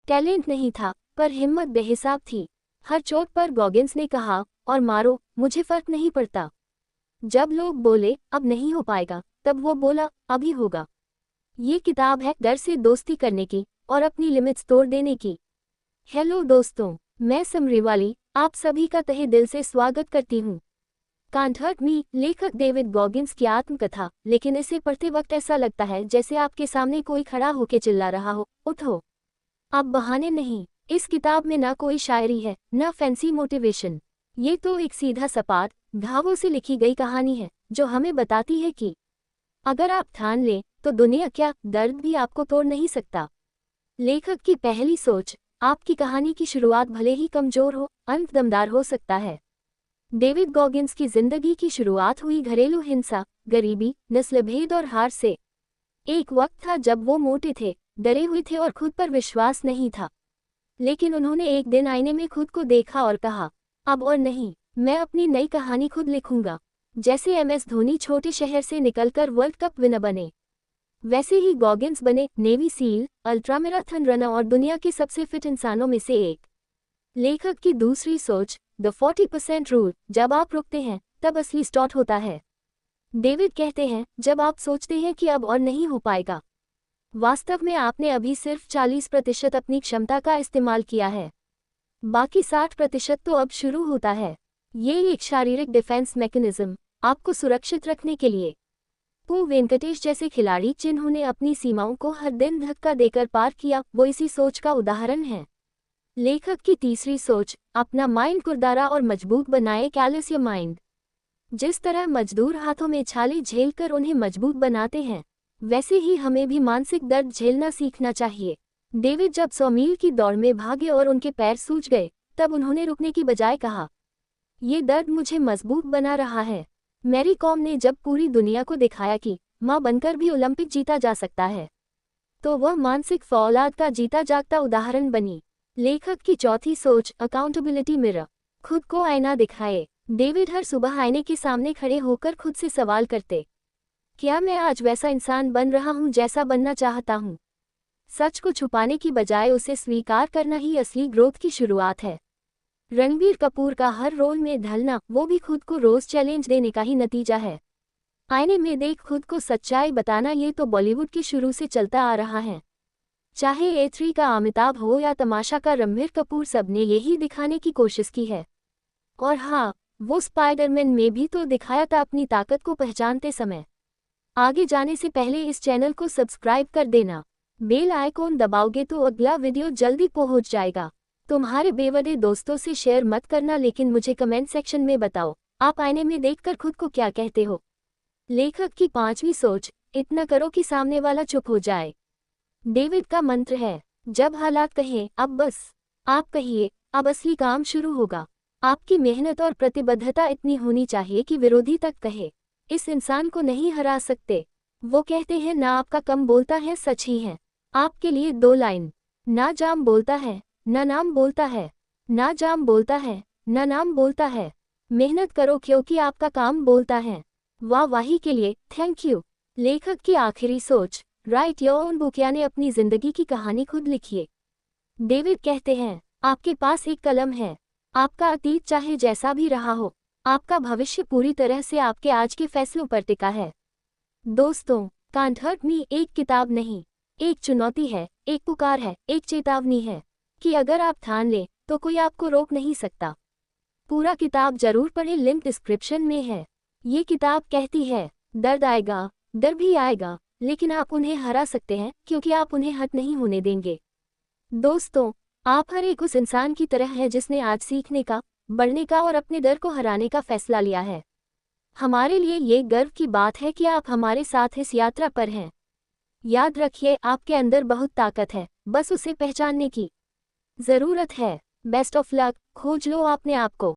Talent नहीं था, पर हिम्मत बेहिसाब थी। हर चोट पर गॉगिंस ने कहा, और मारो, मुझे फर्क नहीं पड़ता। जब लोग बोले, अब नहीं हो पाएगा, तब वो बोला, अभी होगा। ये किताब है डर से दोस्ती करने की और अपनी लिमिट्स तोड़ देने की। हेलो दोस्तों, मैं समरीवाली आप सभी का तहे दिल से स्वागत करती हूँ। कांट हर्ट मी, लेखक डेविड गॉगिंस की आत्मकथा। लेकिन इसे पढ़ते वक्त ऐसा लगता है जैसे आपके सामने कोई खड़ा होकर चिल्ला रहा हो, उठो। अब बहाने नहीं। इस किताब में ना कोई शायरी है, ना फैंसी मोटिवेशन। ये तो एक सीधा सपाट, घावों से लिखी गई कहानी है, जो हमें बताती है कि अगर आप ठान लें, तो दुनिया क्या, दर्द भी आपको तोड़ नहीं सकता। लेखक की पहली सोच, आपकी कहानी की शुरुआत भले ही कमजोर हो, अंत दमदार हो सकता है। डेविड गॉगिंस की जिंदगी की शुरुआत हुई घरेलू हिंसा, गरीबी, नस्लभेद और हार से। एक वक्त था जब वो मोटे थे, डरे हुए थे और खुद पर विश्वास नहीं था। लेकिन उन्होंने एक दिन आईने में खुद को देखा और कहा, अब और नहीं, मैं अपनी नई कहानी खुद लिखूंगा। जैसे एमएस धोनी छोटे शहर से निकलकर वर्ल्ड कप विनर बने, वैसे ही गॉगिंस बने navy seal, ultra marathon runner और दुनिया के सबसे फिट इंसानों में से एक। लेखक की दूसरी सोच, द 40% रूल, जब आप रुकते हैं, तब असली स्टार्ट होता है। डेविड कहते हैं, जब आप सोचते हैं कि अब और नहीं हो पाएगा, वास्तव में आपने अभी सिर्फ 40% अपनी क्षमता का इस्तेमाल किया है। बाकी 60% तो अब शुरू होता है। ये एक शारीरिक डिफेंस मैकेनिज्म, आपको सुरक्षित रखने के लिए। पू वेंकटेश जैसे खिलाड़ी जिन्होंने अपनी सीमाओं को हर दिन धक्का देकर पार किया, वो इसी सोच का उदाहरण है। लेखक की तीसरी सोच, अपना माइंड खुरदारा और मजबूत बनाए, कैलस योर माइंड। जिस तरह मजदूर हाथों में छाले झेलकर उन्हें मजबूत बनाते हैं, वैसे ही हमें भी मानसिक दर्द झेलना सीखना चाहिए। डेविड जब 100 मील की दौड़ में भागे और उनके पैर सूज गए, तब उन्होंने रुकने की बजाय कहा, ये दर्द मुझे मजबूत बना रहा है। मैरी कॉम ने जब पूरी दुनिया को दिखाया कि मां बनकर भी ओलंपिक जीता जा सकता है, तो वह मानसिक फौलाद का जीता जागता उदाहरण बनी। लेखक की चौथी सोच, अकाउंटेबिलिटी मिरर, खुद को आईना दिखाए। डेविड हर सुबह आईने के सामने खड़े होकर खुद से सवाल करते, क्या मैं आज वैसा इंसान बन रहा हूं जैसा बनना चाहता हूं? सच को छुपाने की बजाय उसे स्वीकार करना ही असली ग्रोथ की शुरुआत है। रणबीर कपूर का हर रोल में ढलना, वो भी खुद को रोज चैलेंज देने का ही नतीजा है। आईने में देख खुद को सच्चाई बताना, ये तो बॉलीवुड के शुरू से चलता आ रहा है। चाहे A3 का अमिताभ हो या तमाशा का रणबीर कपूर, सबने यही दिखाने की कोशिश की है। और हाँ, वो स्पाइडरमैन में भी तो दिखाया था अपनी ताकत को पहचानते समय। आगे जाने से पहले इस चैनल को सब्सक्राइब कर देना। बेल आइकॉन दबाओगे तो अगला वीडियो जल्दी पहुंच जाएगा। तुम्हारे बेवजह दोस्तों से शेयर मत करना, लेकिन मुझे कमेंट सेक्शन में बताओ, आप आईने में देखकर खुद को क्या कहते हो। लेखक की पांचवी सोच, इतना करो कि सामने वाला चुप हो जाए। डेविड का मंत्र है, जब हालात कहें अब बस, आप कहिए, अब असली काम शुरू होगा। आपकी मेहनत और प्रतिबद्धता इतनी होनी चाहिए कि विरोधी तक कहे, इस इंसान को नहीं हरा सकते। वो कहते हैं, ना आपका कम बोलता है, सच ही है। आपके लिए 2 लाइन, ना जाम बोलता है, ना नाम बोलता है, ना जाम बोलता है, ना नाम बोलता है। मेहनत करो क्योंकि आपका काम बोलता है। वाहवाही के लिए थैंक यू। लेखक की आखिरी सोच, राइट योर ओन बुक, यानी अपनी जिंदगी की कहानी खुद लिखिए। डेविड कहते हैं, आपके पास एक कलम है। आपका अतीत चाहे जैसा भी रहा हो, आपका भविष्य पूरी तरह से आपके आज के फैसलों पर टिका है। दोस्तों, कांट हर्ट मी एक किताब नहीं, एक चुनौती है, एक पुकार है, एक चेतावनी है कि अगर आप ठान लें, तो कोई आपको रोक नहीं सकता। पूरा किताब जरूर पढ़ें, लिंक डिस्क्रिप्शन में है। ये किताब कहती है, दर्द आएगा, डर भी आएगा, लेकिन आप उन्हें हरा सकते हैं क्योंकि आप उन्हें हट नहीं होने देंगे। दोस्तों, आप हर एक उस इंसान की तरह है जिसने आज सीखने का, बढ़ने का और अपने डर को हराने का फैसला लिया है। हमारे लिए ये गर्व की बात है कि आप हमारे साथ इस यात्रा पर हैं। याद रखिए, आपके अंदर बहुत ताकत है, बस उसे पहचानने की जरूरत है। बेस्ट ऑफ लक, खोज लो अपने आप को।